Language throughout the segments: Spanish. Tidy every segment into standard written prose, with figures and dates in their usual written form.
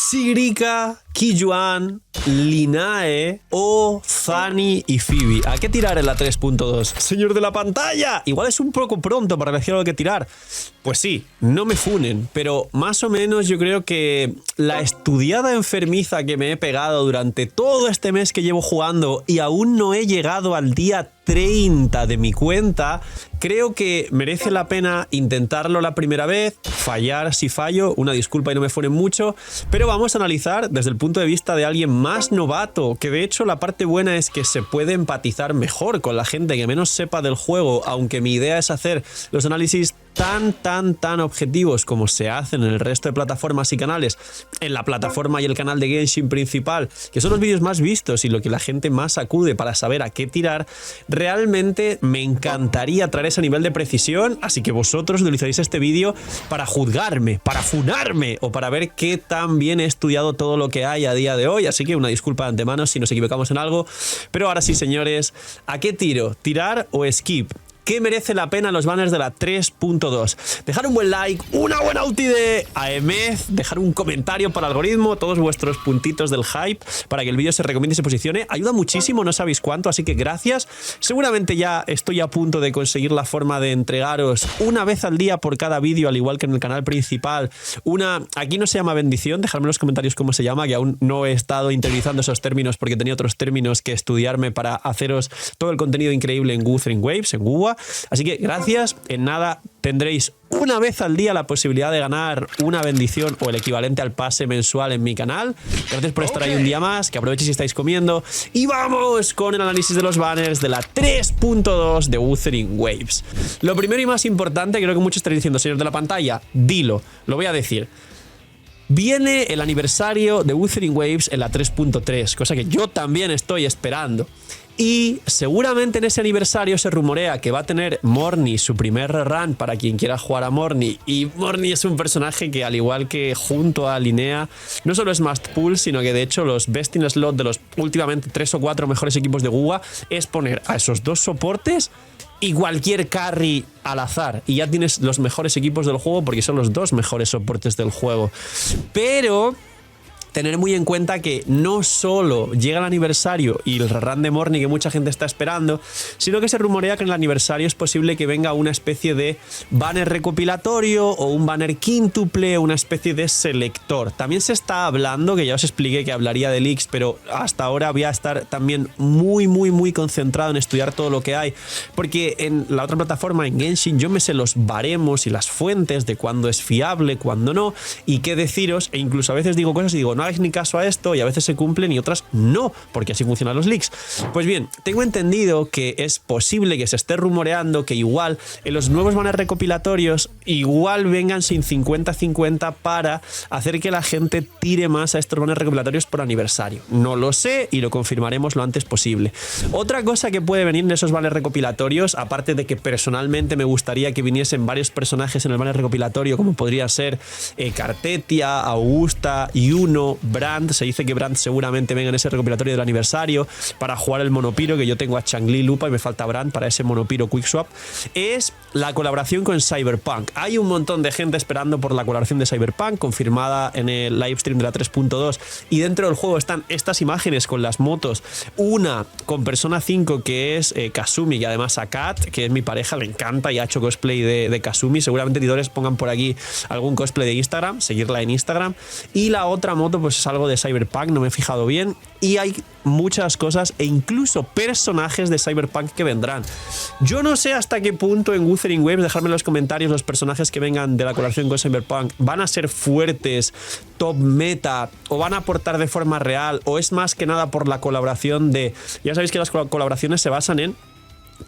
Sigrika, Killuan, Linae o Zani y Phoebe. ¿A qué tirar en la 3.2? ¡Señor de la pantalla! Igual es un poco pronto para elegir algo que tirar. Pues sí, no me funen, pero más o menos yo creo que la estudiada enfermiza que me he pegado durante todo este mes que llevo jugando y aún no he llegado al día 30 de mi cuenta, creo que merece la pena intentarlo la primera vez, fallar si fallo, una disculpa y no me funen mucho, pero vamos a analizar desde el punto de vista de alguien más novato, que de hecho la parte buena es que se puede empatizar mejor con la gente que menos sepa del juego, aunque mi idea es hacer los análisis tan objetivos como se hacen en el resto de plataformas y canales, en la plataforma y el canal de Genshin principal, que son los vídeos más vistos y lo que la gente más acude para saber a qué tirar. Realmente me encantaría traer ese nivel de precisión, así que vosotros utilizaréis este vídeo para juzgarme, para funarme o para ver qué tan bien he estudiado todo lo que hay a día de hoy, así que una disculpa de antemano si nos equivocamos en algo. Pero ahora sí, señores, ¿a qué tiro? ¿Tirar o skip? ¿Qué merece la pena los banners de la 3.2? Dejar un buen like, una buena ulti de Aemeth, dejar un comentario para el algoritmo, todos vuestros puntitos del hype para que el vídeo se recomiende y se posicione. Ayuda muchísimo, no sabéis cuánto, así que gracias. Seguramente ya estoy a punto de conseguir la forma de entregaros una vez al día por cada vídeo, al igual que en el canal principal. Aquí no se llama bendición, dejadme en los comentarios cómo se llama, que aún no he estado interiorizando esos términos porque tenía otros términos que estudiarme para haceros todo el contenido increíble en Wuthering Waves, en WUA. Así que gracias, en nada tendréis una vez al día la posibilidad de ganar una bendición o el equivalente al pase mensual en mi canal. Gracias por estar ahí un día más, que aproveche si estáis comiendo. Y vamos con el análisis de los banners de la 3.2 de Wuthering Waves. Lo primero y más importante, creo que muchos estaréis diciendo, señor de la pantalla, dilo, lo voy a decir. Viene el aniversario de Wuthering Waves en la 3.3, cosa que yo también estoy esperando. Y seguramente en ese aniversario se rumorea que va a tener Morny su primer run para quien quiera jugar a Morny. Y Morny es un personaje que, al igual que junto a Linnea, no solo es must pull, sino que de hecho los best in slot de los últimamente 3 o 4 mejores equipos de WUA es poner a esos dos soportes y cualquier carry al azar. Y ya tienes los mejores equipos del juego porque son los dos mejores soportes del juego. Pero tener muy en cuenta que no solo llega el aniversario y el run de Morny que mucha gente está esperando, sino que se rumorea que en el aniversario es posible que venga una especie de banner recopilatorio o un banner quíntuple, una especie de selector. También se está hablando, que ya os expliqué que hablaría de leaks, pero hasta ahora voy a estar también muy concentrado en estudiar todo lo que hay, porque en la otra plataforma, en Genshin, yo me sé los baremos y las fuentes de cuándo es fiable, cuándo no, y qué deciros, e incluso a veces digo cosas y digo, no hagáis ni caso a esto, y a veces se cumplen y otras no, porque así funcionan los leaks. Pues bien, tengo entendido que es posible que se esté rumoreando que igual en los nuevos banners recopilatorios igual vengan sin 50-50 para hacer que la gente tire más a estos banners recopilatorios por aniversario. No lo sé y lo confirmaremos lo antes posible. Otra cosa que puede venir en esos banners recopilatorios, aparte de que personalmente me gustaría que viniesen varios personajes en el banner recopilatorio, como podría ser Cartetia, Augusta, Yuno, Brand. Se dice que Brand seguramente venga en ese recopilatorio del aniversario para jugar el monopiro, que yo tengo a Changli, Lupa y me falta Brand para ese monopiro quickswap. Es la colaboración con Cyberpunk. Hay un montón de gente esperando por la colaboración de Cyberpunk, confirmada en el livestream de la 3.2, y dentro del juego están estas imágenes con las motos, una con Persona 5 que es Kasumi, y además a Kat, que es mi pareja, le encanta y ha hecho cosplay de Kasumi. Seguramente editores pongan por aquí algún cosplay de Instagram, seguirla en Instagram. Y la otra moto pues es algo de Cyberpunk, no me he fijado bien, y hay muchas cosas e incluso personajes de Cyberpunk que vendrán. Yo no sé hasta qué punto en Wuthering Waves, dejadme en los comentarios los personajes que vengan de la colaboración con Cyberpunk van a ser fuertes, top meta, o van a aportar de forma real, o es más que nada por la colaboración de... Ya sabéis que las colaboraciones se basan en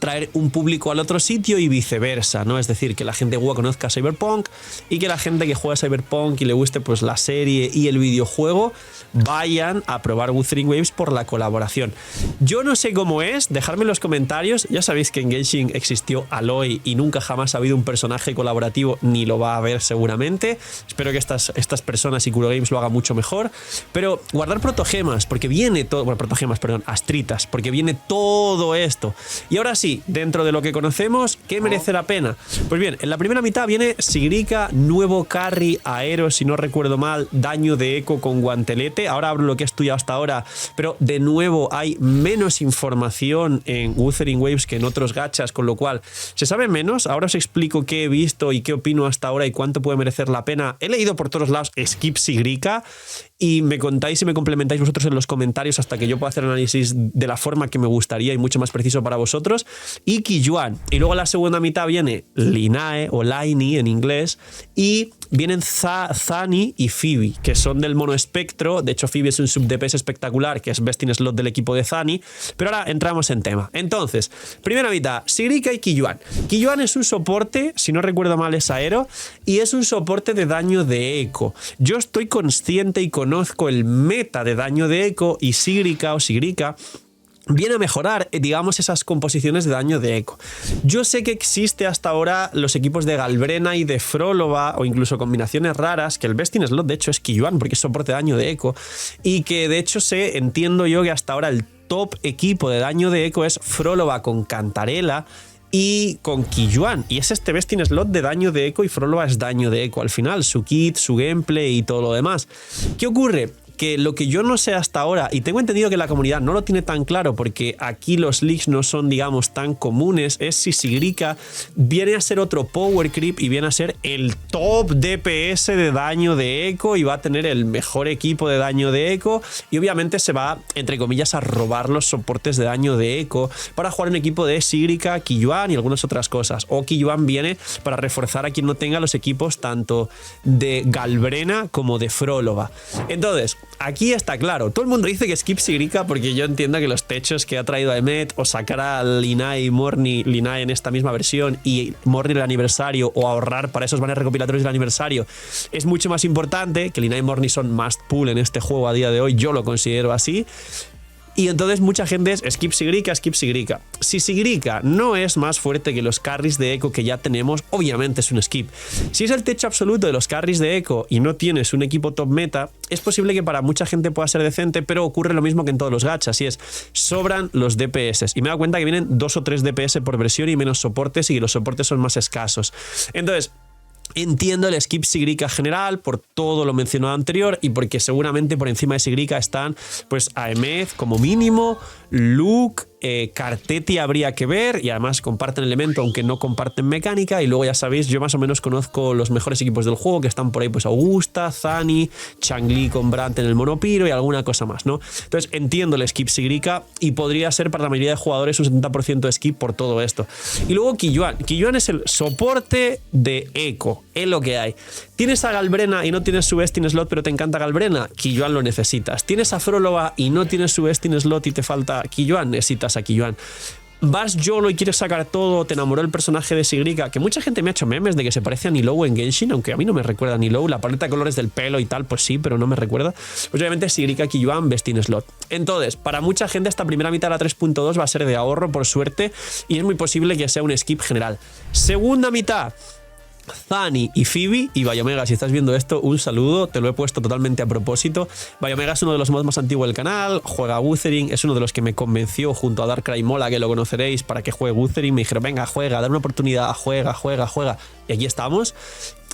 traer un público al otro sitio y viceversa, ¿no? Es decir, que la gente de WUA conozca Cyberpunk y que la gente que juega Cyberpunk y le guste pues la serie y el videojuego vayan a probar Wuthering Waves por la colaboración. Yo no sé cómo es, dejadme en los comentarios. Ya sabéis que en Genshin existió Aloy y nunca jamás ha habido un personaje colaborativo, ni lo va a haber seguramente. Espero que estas personas y Kuro Games lo hagan mucho mejor. Pero guardar protogemas, porque viene todo... Bueno, protogemas, perdón, astritas, porque viene todo esto. Y ahora así, dentro de lo que conocemos, ¿qué merece la pena? Pues bien, en la primera mitad viene Sigrika, nuevo carry aero, si no recuerdo mal, daño de eco con guantelete. Ahora hablo lo que he estudiado hasta ahora, pero de nuevo hay menos información en Wuthering Waves que en otros gachas, con lo cual se sabe menos. Ahora os explico qué he visto y qué opino hasta ahora y cuánto puede merecer la pena. He leído por todos lados Skip Sigrika y me contáis y me complementáis vosotros en los comentarios hasta que yo pueda hacer análisis de la forma que me gustaría y mucho más preciso para vosotros. Y Qiyuan. Y luego en la segunda mitad viene Linae o Laini en inglés y vienen Zani y Phoebe, que son del mono espectro. De hecho, Phoebe es un sub DPS espectacular, que es best in slot del equipo de Zani. Pero ahora entramos en tema. Entonces, primera mitad, Sigrika y Qiyuan. Qiyuan es un soporte, si no recuerdo mal es aero, y es un soporte de daño de eco. Yo estoy consciente y conozco el meta de daño de eco y Sigrika o Sigrika viene a mejorar, digamos, esas composiciones de daño de eco. Yo sé que existe hasta ahora los equipos de Galbrena y de Frolova, o incluso combinaciones raras, que el best in slot de hecho es Qiyuan, porque es soporte de daño de eco, y que de hecho entiendo yo que hasta ahora el top equipo de daño de eco es Frolova con Cantarela y con Qiyuan, y es este best in slot de daño de eco, y Frolova es daño de eco al final, su kit, su gameplay y todo lo demás. ¿Qué ocurre? Que lo que yo no sé hasta ahora, y tengo entendido que la comunidad no lo tiene tan claro porque aquí los leaks no son, digamos, tan comunes, es si Sigrika viene a ser otro power creep y viene a ser el top DPS de daño de eco y va a tener el mejor equipo de daño de eco y obviamente se va, entre comillas, a robar los soportes de daño de eco para jugar un equipo de Sigrika, Qiyuan y algunas otras cosas. O Qiyuan viene para reforzar a quien no tenga los equipos tanto de Galbrena como de Frolova. Entonces, aquí está claro, todo el mundo dice que skip Sigrika porque yo entiendo que los techos que ha traído a Emmet o sacar a Linae y Morni, Linae en esta misma versión y Morni el aniversario o ahorrar para esos banners recopilatorios del aniversario es mucho más importante, que Linae y Morni son must pull en este juego a día de hoy, yo lo considero así. Y entonces mucha gente es skip Sigrika, skip Sigrika. Si Sigrika no es más fuerte que los carries de eco que ya tenemos, obviamente es un skip. Si es el techo absoluto de los carries de eco y no tienes un equipo top meta, es posible que para mucha gente pueda ser decente, pero ocurre lo mismo que en todos los gachas, y es, sobran los DPS. Y me he dado cuenta que vienen 2 o 3 DPS por versión y menos soportes, y que los soportes son más escasos. Entonces, entiendo el skip Sigrika general por todo lo mencionado anterior y porque seguramente por encima de Sigrika están pues Aemeth como mínimo, Luke, Cartetti habría que ver, y además comparten elemento aunque no comparten mecánica. Y luego ya sabéis, yo más o menos conozco los mejores equipos del juego que están por ahí, pues Augusta, Zani, Changli con Brandt en el monopiro y alguna cosa más, ¿no? Entonces entiendo el skip Sigrika y podría ser para la mayoría de jugadores un 70% de skip por todo esto. Y luego Qiyuan. Qiyuan es el soporte de eco, es lo que hay. Tienes a Galbrena y no tienes su best in slot pero te encanta Galbrena, Qiyuan lo necesitas. Tienes a Frolova y no tienes su best in slot y te falta Qiyuan, necesitas a Qiyuan. Vas YOLO y quieres sacar todo, te enamoró el personaje de Sigrika, que mucha gente me ha hecho memes de que se parece a Nilou en Genshin, aunque a mí no me recuerda a Nilou, la paleta de colores del pelo y tal, pues sí, pero no me recuerda. Pues obviamente Sigrika, Qiyuan, best in slot. Entonces, para mucha gente esta primera mitad de la 3.2 va a ser de ahorro, por suerte, y es muy posible que sea un skip general. Segunda mitad, Zani y Phoebe. Y Bayomega, si estás viendo esto, un saludo, te lo he puesto totalmente a propósito. Bayomega es uno de los mods más antiguos del canal, juega Wuthering, es uno de los que me convenció junto a Darkrai Mola, que lo conoceréis, para que juegue Wuthering. Me dijeron, venga, juega, dale una oportunidad, juega. Y aquí estamos.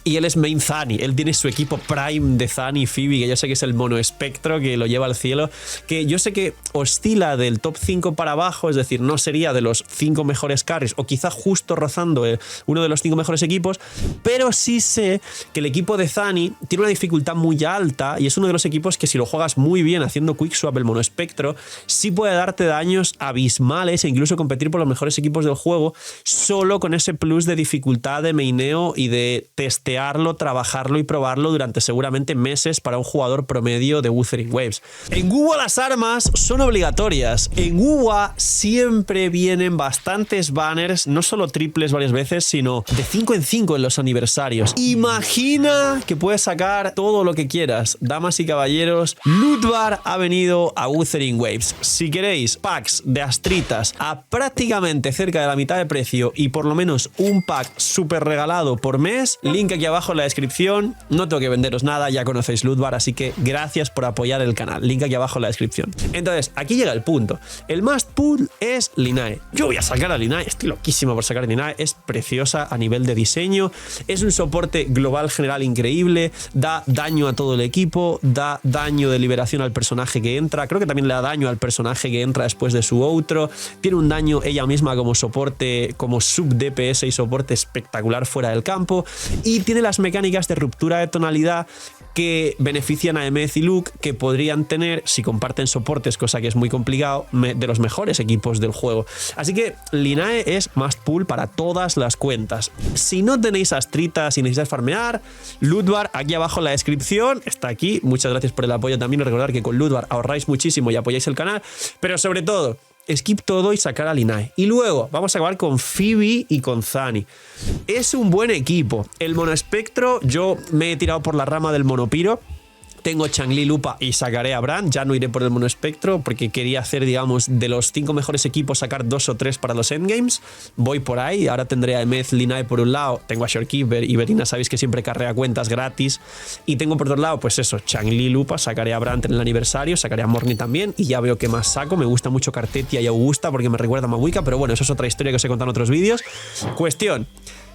Y él es main Zani, él tiene su equipo prime de Zani y Phoebe, que yo sé que es el mono espectro que lo lleva al cielo, que yo sé que oscila del top 5 para abajo, es decir, no sería de los 5 mejores carries, o quizá justo rozando uno de los 5 mejores equipos, pero sí sé que el equipo de Zani tiene una dificultad muy alta y es uno de los equipos que si lo juegas muy bien haciendo quickswap el mono espectro, sí puede darte daños abismales e incluso competir por los mejores equipos del juego, solo con ese plus de dificultad de maineo y de testearlo, trabajarlo y probarlo durante seguramente meses para un jugador promedio de Wuthering Waves. En WoW las armas son obligatorias. En WoW siempre vienen bastantes banners, no solo triples varias veces, sino de 5 en 5 en los aniversarios. Imagina que puedes sacar todo lo que quieras. Damas y caballeros, Lootbar ha venido a Wuthering Waves. Si queréis packs de astritas a prácticamente cerca de la mitad de precio y por lo menos un pack súper regalado por mes, link aquí aquí abajo en la descripción. No tengo que venderos nada, ya conocéis Lootbar, así que gracias por apoyar el canal. Link aquí abajo en la descripción. Entonces, aquí llega el punto. El must pull es Linae. Yo voy a sacar a Linae, estoy loquísimo por sacar a Linae. Es preciosa a nivel de diseño, es un soporte global general increíble, da daño a todo el equipo, da daño de liberación al personaje que entra, creo que también le da daño al personaje que entra después de su outro, tiene un daño ella misma como soporte, como sub DPS y soporte espectacular fuera del campo, y tiene las mecánicas de ruptura de tonalidad que benefician a Emeth y Luke, que podrían tener, si comparten soportes, cosa que es muy complicado, de los mejores equipos del juego. Así que Linae es must pull para todas las cuentas. Si no tenéis astritas y necesitáis farmear, Lootbar aquí abajo en la descripción, está aquí. Muchas gracias por el apoyo también, y recordar que con Lootbar ahorráis muchísimo y apoyáis el canal, pero sobre todo, skip todo y sacar a Linae. Y luego vamos a acabar con Phoebe y con Zani. Es un buen equipo. El monoespectro, yo me he tirado por la rama del monopiro. Tengo Changli, Lupa y sacaré a Brand. Ya no iré por el monoespectro porque quería hacer, digamos, de los 5 mejores equipos sacar 2 o 3 para los endgames. Voy por ahí. Ahora tendré a Emeth, Linae por un lado. Tengo a Shorekeeper y Verina, sabéis que siempre carrea cuentas gratis. Y tengo por otro lado, pues eso, Changli, Lupa. Sacaré a Brand en el aniversario. Sacaré a Morny también. Y ya veo que más saco. Me gusta mucho Cartetia y Augusta porque me recuerda a Mawika. Pero bueno, eso es otra historia que os he contado en otros vídeos. Cuestión.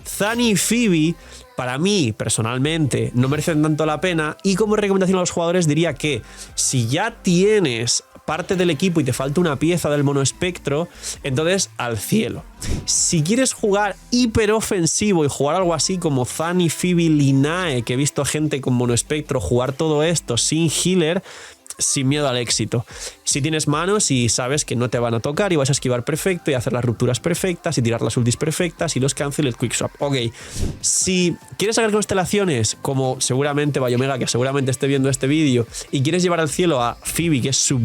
Zani y Phoebe, para mí, personalmente, no merecen tanto la pena, y como recomendación a los jugadores diría que si ya tienes parte del equipo y te falta una pieza del monoespectro, entonces al cielo. Si quieres jugar hiperofensivo y jugar algo así como Zani, Phoebe, Linae, que he visto gente con monoespectro jugar todo esto sin healer, sin miedo al éxito. Si tienes manos y sabes que no te van a tocar y vas a esquivar perfecto y hacer las rupturas perfectas y tirar las ultis perfectas y los cancel el quickswap. Ok, si quieres sacar constelaciones como seguramente Bayomega, que seguramente esté viendo este vídeo, y quieres llevar al cielo a Phoebe, que es sub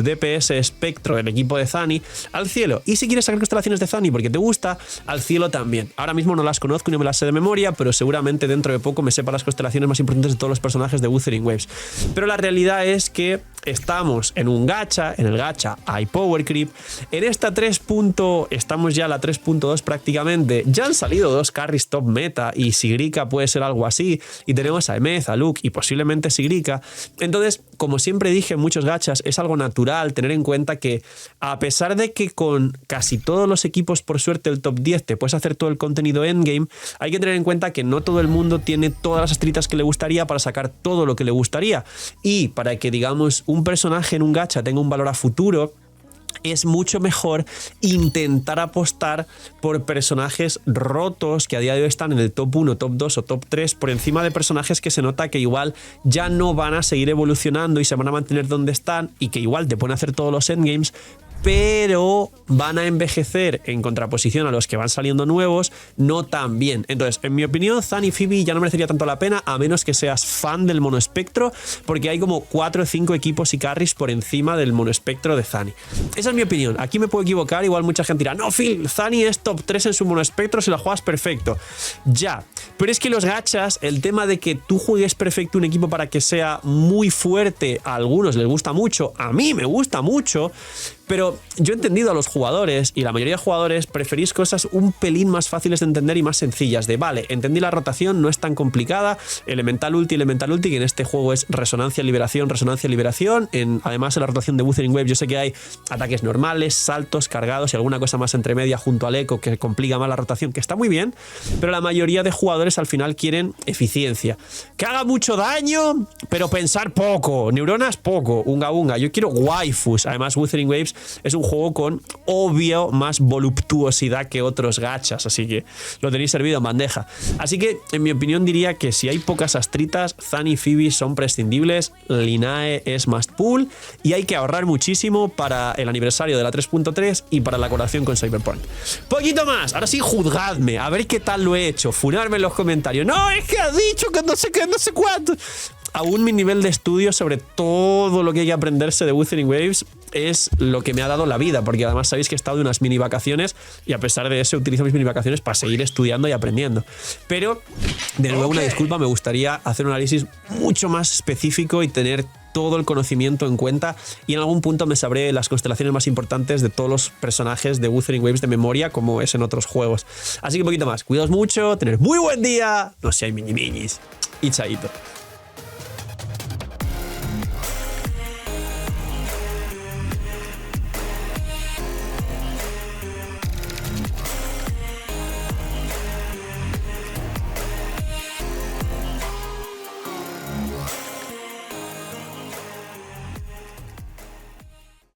DPS espectro del equipo de Zani, al cielo. Y si quieres sacar constelaciones de Zani porque te gusta, al cielo también. Ahora mismo no las conozco y no me las sé de memoria, pero seguramente dentro de poco me sepa las constelaciones más importantes de todos los personajes de Wuthering Waves. Pero la realidad es que estamos en un gacha, en el gacha hay power creep, en esta 3. Estamos ya a la 3.2 prácticamente, ya han salido 2 carries top meta y Sigrika puede ser algo así, y tenemos a Emeth, a Luke y posiblemente Sigrika. Entonces, como siempre dije en muchos gachas, es algo natural tener en cuenta que a pesar de que con casi todos los equipos por suerte el top 10 te puedes hacer todo el contenido endgame, hay que tener en cuenta que no todo el mundo tiene todas las estrellitas que le gustaría para sacar todo lo que le gustaría, y para que digamos un personaje en un gacha tenga un valor a futuro, es mucho mejor intentar apostar por personajes rotos que a día de hoy están en el top 1, top 2 o top 3 por encima de personajes que se nota que igual ya no van a seguir evolucionando y se van a mantener donde están y que igual te pueden hacer todos los endgames, pero van a envejecer en contraposición a los que van saliendo nuevos no tan bien. Entonces, en mi opinión, Zani y Phoebe ya no merecería tanto la pena, a menos que seas fan del monoespectro, porque hay como 4 o 5 equipos y carries por encima del monoespectro de Zani. Esa es mi opinión. Aquí me puedo equivocar, igual mucha gente dirá, no, Phil, Zani es top 3 en su monoespectro si la juegas perfecto. Ya, pero es que los gachas, el tema de que tú juegues perfecto un equipo para que sea muy fuerte, a algunos les gusta mucho, a mí me gusta mucho, pero yo he entendido a los jugadores, y la mayoría de jugadores preferís cosas un pelín más fáciles de entender y más sencillas. De vale, entendí la rotación, no es tan complicada, elemental ulti, que en este juego es resonancia, liberación. Además en la rotación de Wuthering Waves yo sé que hay ataques normales, saltos, cargados y alguna cosa más entre media junto al eco que complica más la rotación, que está muy bien, pero la mayoría de jugadores al final quieren eficiencia. Que haga mucho daño, pero pensar poco, neuronas poco, unga unga. Yo quiero waifus. Además Wuthering Waves es un juego con obvio más voluptuosidad que otros gachas, así que lo tenéis servido en bandeja. Así que en mi opinión diría que si hay pocas astritas, Zani y Phoebe son prescindibles, Linae es must pull y hay que ahorrar muchísimo para el aniversario de la 3.3 y para la colaboración con Cyberpunk. Poquito más, ahora sí juzgadme, a ver qué tal lo he hecho, funarme en los comentarios. No, es que ha dicho que no sé qué, no sé cuánto. aún mi nivel de estudio sobre todo lo que hay que aprenderse de Wuthering Waves es lo que me ha dado la vida, porque además sabéis que he estado de unas mini vacaciones y a pesar de eso utilizo mis mini vacaciones para seguir estudiando y aprendiendo. Pero, de nuevo, una disculpa, me gustaría hacer un análisis mucho más específico y tener todo el conocimiento en cuenta, y en algún punto me sabré las constelaciones más importantes de todos los personajes de Wuthering Waves de memoria, como es en otros juegos. Así que un poquito más. Cuidaos mucho, tener muy buen día, no seáis mini minis y chaito.